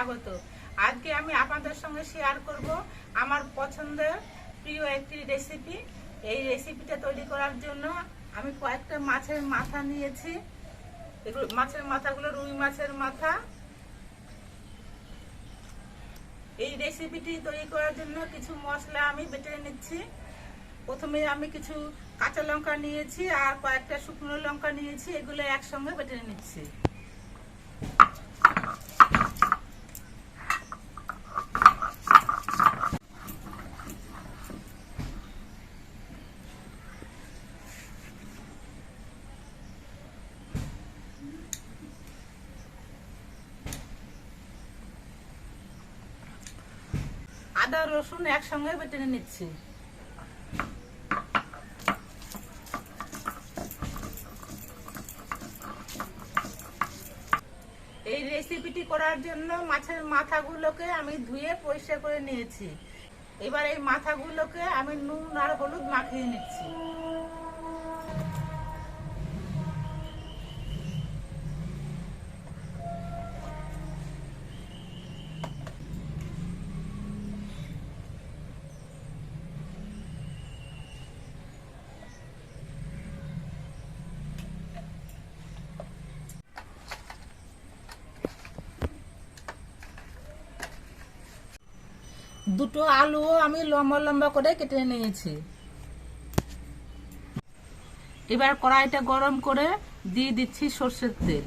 স্বাগত। আজকে আমি আপনাদের সঙ্গে শেয়ার করব আমার পছন্দের প্রিয় একটি রেসিপি। এই রেসিপিটা তৈরি করার জন্য আমি কয়েকটা মাছের মাথা নিয়েছি। এগুলো মাছের মাথাগুলো রুই মাছের মাথা। এই রেসিপিটি তৈরি করার জন্য কিছু মশলা আমি বেটে নিচ্ছি। প্রথমে আমি কিছু কাঁচা লঙ্কা নিয়েছি আর কয়েকটা শুকনো লঙ্কা নিয়েছি, এগুলো একসঙ্গে বেটে নিচ্ছি। আদা রসুন একসঙ্গে বেটে নিচ্ছি। এই রেসিপিটি করার জন্য মাছের মাথাগুলোকে আমি ধুয়ে পরিষ্কার করে নিয়েছি। এবার এই মাথাগুলোকে আমি নুন আর হলুদ মাখিয়ে নিচ্ছি। দুটো আলুও আমি লম্বা লম্বা করে কেটে নিয়েছি। এবার কড়াইটা গরম করে দিয়ে দিচ্ছি সরষের তেল।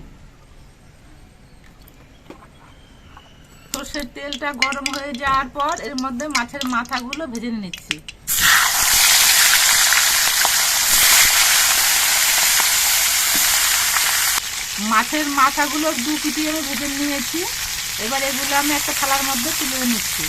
সরষের তেলটা গরম হয়ে যাওয়ার পর এর মধ্যে মাছের মাথাগুলো ভেজে নিচ্ছি। মাছের মাথাগুলো দু পিটি আমি ভেজে নিয়েছি। এবার এগুলো আমি একটা থালার মধ্যে তুলে নিচ্ছি।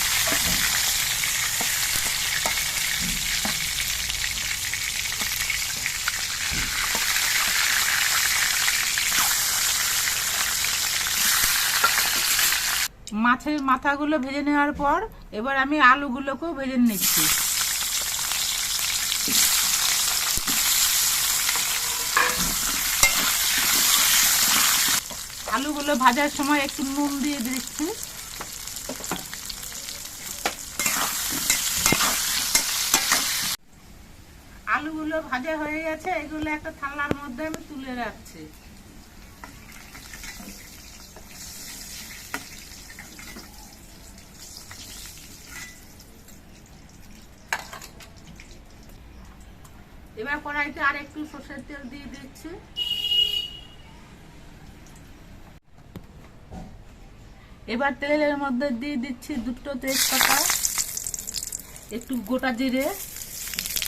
মাছের মাথাগুলো ভেজে নেওয়ার পর এবার আমি আলুগুলোকেও ভেজে নিচ্ছি। আলুগুলো ভাজার সময় একটু নুন দিয়ে দিচ্ছি। আলুগুলো ভাজা হয়ে গেছে, এগুলো একটা থালার মধ্যে আমি তুলে রাখছি। এবার কড়াইতে আর একটু সরষের তেল দিয়ে দিচ্ছি। এবার তেলের মধ্যে দিয়ে দিচ্ছি দুটো তেজপাতা, একটু গোটা জিরে।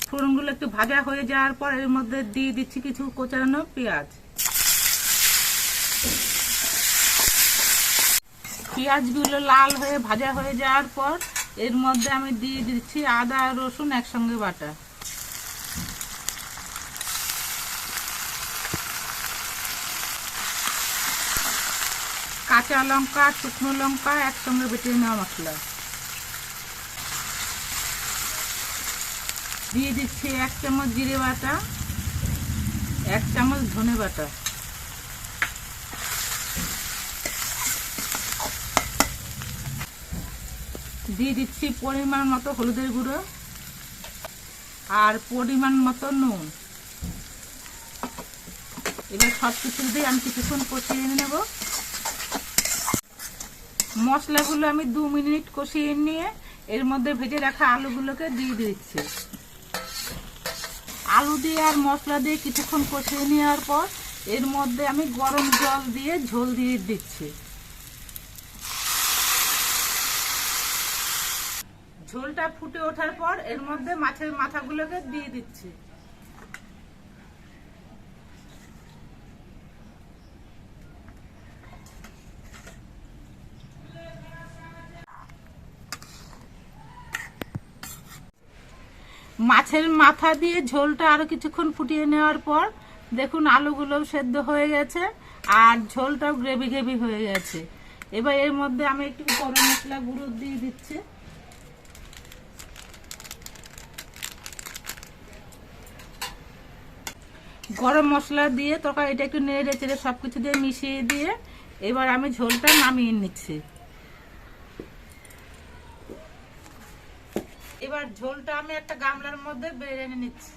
ফোড়নগুলো একটু ভাজা হয়ে যাওয়ার পর এর মধ্যে দিয়ে দিচ্ছি কিছু কোচানো পেঁয়াজ। পেঁয়াজগুলো লাল হয়ে ভাজা হয়ে যাওয়ার পর এর মধ্যে আমি দিয়ে দিচ্ছি আদা আর রসুন একসঙ্গে বাটা। কাঁচা লঙ্কা শুকনো লঙ্কা একসঙ্গে বেটে নেওয়া মশলা দিয়ে দিচ্ছি। 1 চামচ জিরে বাটা, 1 চামচ ধনে বাটা, দিয়ে দিচ্ছি পরিমাণ মতো হলুদের গুঁড়ো আর পরিমাণ মতো নুন। এবার সব কিছু দিয়ে আমি কিছুক্ষণ কষিয়ে নেব। মশলাগুলো আমি 2 মিনিট কষিয়ে নিয়ে এর মধ্যে ভেজে রাখা আলুগুলোকে দিয়ে দিচ্ছি। আলু দিয়ে আর মশলা দিয়ে কিছুক্ষণ কষিয়ে নেওয়ার পর এর মধ্যে আমি গরম জল দিয়ে ঝোল দিয়ে দিচ্ছি। ঝোলটা ফুটে ওঠার পর এর মধ্যে মাছের মাথাগুলোকে দিয়ে দিচ্ছি। মাছের মাথা দিয়ে ঝোলটা আরো কিছুক্ষণ ফুটিয়ে নেওয়ার পর দেখুন আলুগুলো সেদ্ধ হয়ে গেছে আর ঝোলটাও গ্রেভি গ্রেভি হয়ে গেছে। এবার এর মধ্যে আমি একটু গরম মশলা গুঁড়ো দিয়ে দিচ্ছি। গরম মশলা দিয়ে তরকারিটা একটু নেড়ে চেড়ে সবকিছু দিয়ে মিশিয়ে দিয়ে এবার আমি ঝোলটা নামিয়ে নিচ্ছি। এবার ঝোলটা আমি একটা গামলার মধ্যে বেড়ে নিচ্ছি।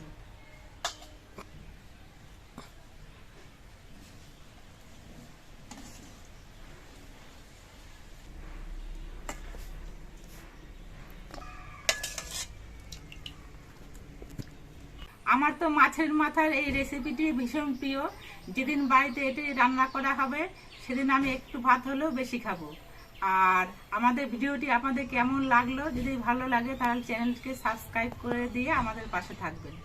আমার তো মাছের মাথার এই রেসিপিটি ভীষণ প্রিয়। যেদিন বাড়িতে এটি রান্না করা হবে সেদিন আমি একটু ভাত হলেও বেশি খাবো। আর আমাদের ভিডিওটি আপনাদের কেমন লাগলো, যদি ভালো লাগে তাহলে চ্যানেলটিকে সাবস্ক্রাইব করে দিয়ে আমাদের পাশে থাকবেন।